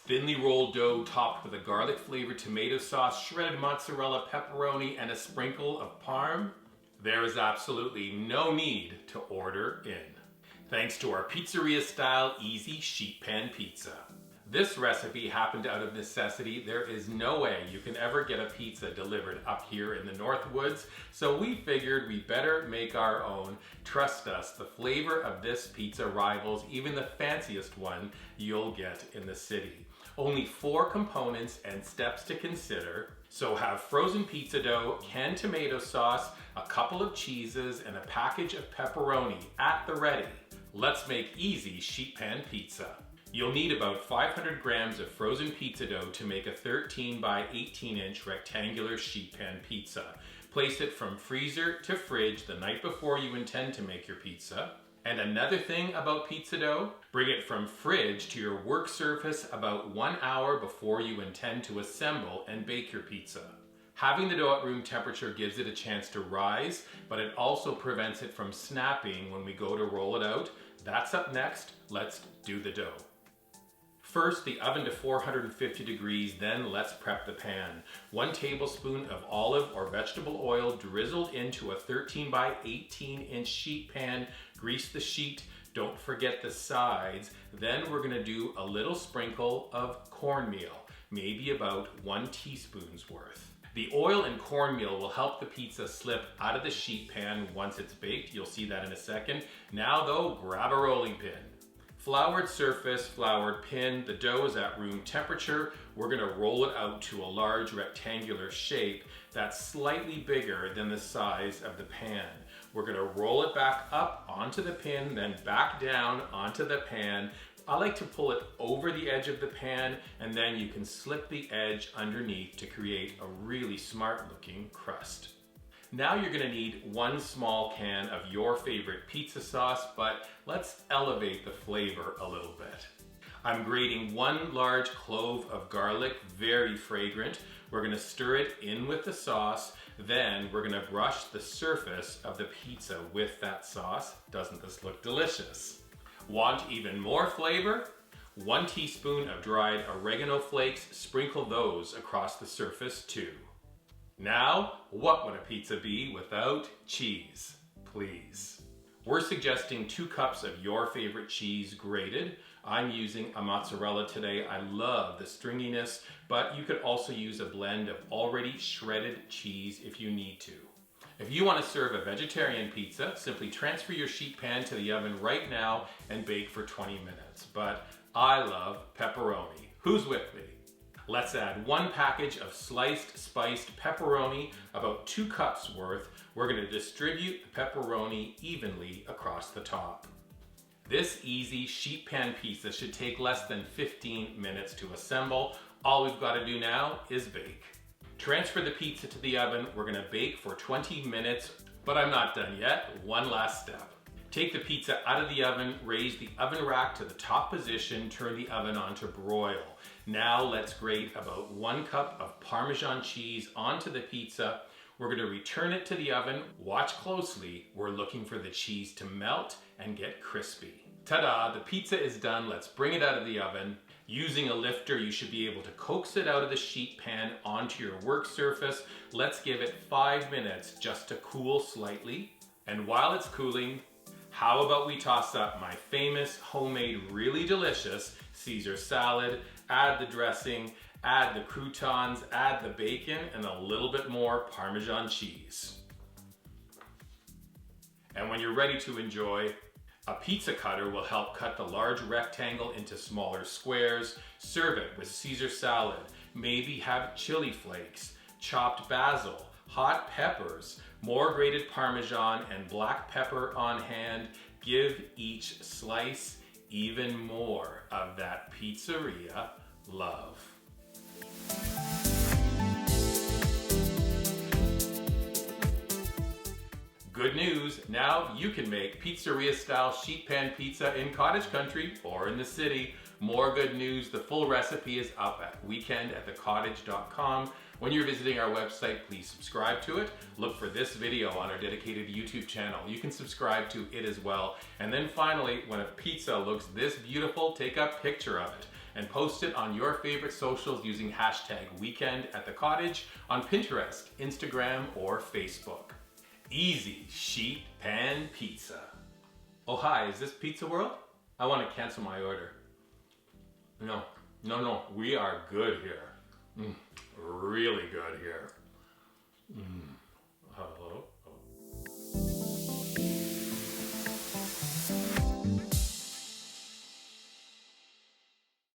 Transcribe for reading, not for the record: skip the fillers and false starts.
thinly rolled dough topped with a garlic flavored tomato sauce, shredded mozzarella, pepperoni, and a sprinkle of parm? There is absolutely no need to order in. Thanks to our pizzeria-style easy sheet pan pizza. This recipe happened out of necessity. There is no way you can ever get a pizza delivered up here in the North Woods, so we figured we better make our own. Trust us, the flavor of this pizza rivals even the fanciest one you'll get in the city. Only 4 components and steps to consider. So have frozen pizza dough, canned tomato sauce, a couple of cheeses, and a package of pepperoni at the ready. Let's make easy sheet pan pizza. You'll need about 500 grams of frozen pizza dough to make a 13 by 18 inch rectangular sheet pan pizza. Place it from freezer to fridge the night before you intend to make your pizza. And another thing about pizza dough, bring it from fridge to your work surface about 1 hour before you intend to assemble and bake your pizza. Having the dough at room temperature gives it a chance to rise, but it also prevents it from snapping when we go to roll it out. That's up next. Let's do the dough. First, the oven to 450 degrees, then let's prep the pan. 1 tablespoon of olive or vegetable oil drizzled into a 13 by 18 inch sheet pan. Grease the sheet, don't forget the sides. Then we're gonna do a little sprinkle of cornmeal, maybe about 1 teaspoon's worth. The oil and cornmeal will help the pizza slip out of the sheet pan once it's baked. You'll see that in a second. Now though, grab a rolling pin. Floured surface, floured pin, the dough is at room temperature. We're gonna roll it out to a large rectangular shape that's slightly bigger than the size of the pan. We're gonna roll it back up onto the pin, then back down onto the pan. I like to pull it over the edge of the pan, and then you can slip the edge underneath to create a really smart looking crust. Now you're gonna need 1 small can of your favorite pizza sauce, but let's elevate the flavor a little bit. I'm grating 1 large clove of garlic, very fragrant. We're gonna stir it in with the sauce, then we're gonna brush the surface of the pizza with that sauce. Doesn't this look delicious? Want even more flavor? 1 teaspoon of dried oregano flakes, sprinkle those across the surface too. Now, what would a pizza be without cheese? Please. We're suggesting 2 cups of your favorite cheese grated. I'm using a mozzarella today. I love the stringiness, but you could also use a blend of already shredded cheese if you need to. If you want to serve a vegetarian pizza, simply transfer your sheet pan to the oven right now and bake for 20 minutes. But I love pepperoni. Who's with me? Let's add 1 package of sliced spiced pepperoni, about 2 cups worth. We're going to distribute the pepperoni evenly across the top. This easy sheet pan pizza should take less than 15 minutes to assemble. All we've got to do now is bake. Transfer the pizza to the oven. We're going to bake for 20 minutes, but I'm not done yet. 1 last step. Take the pizza out of the oven, raise the oven rack to the top position, turn the oven on to broil. Now let's grate about 1 cup of Parmesan cheese onto the pizza. We're going to return it to the oven. Watch closely. We're looking for the cheese to melt and get crispy. Ta-da, the pizza is done. Let's bring it out of the oven. Using a lifter, you should be able to coax it out of the sheet pan onto your work surface. Let's give it 5 minutes just to cool slightly. And while it's cooling, how about we toss up my famous homemade, really delicious Caesar salad, add the dressing, add the croutons, add the bacon, and a little bit more Parmesan cheese. And when you're ready to enjoy, a pizza cutter will help cut the large rectangle into smaller squares. Serve it with Caesar salad. Maybe have chili flakes, chopped basil, hot peppers, more grated Parmesan, and black pepper on hand. Give each slice even more of that pizzeria love. Good news, now you can make pizzeria-style sheet pan pizza in cottage country or in the city. More good news, the full recipe is up at weekend@thecottage.com. When you're visiting our website, please subscribe to it. Look for this video on our dedicated YouTube channel. You can subscribe to it as well. And then finally, when a pizza looks this beautiful, take a picture of it. and post it on your favorite socials using hashtag #WeekendAtTheCottage on Pinterest, Instagram, or Facebook. Easy sheet pan pizza. Oh hi, is this Pizza World? I want to cancel my order. No, we are good here. Really good here.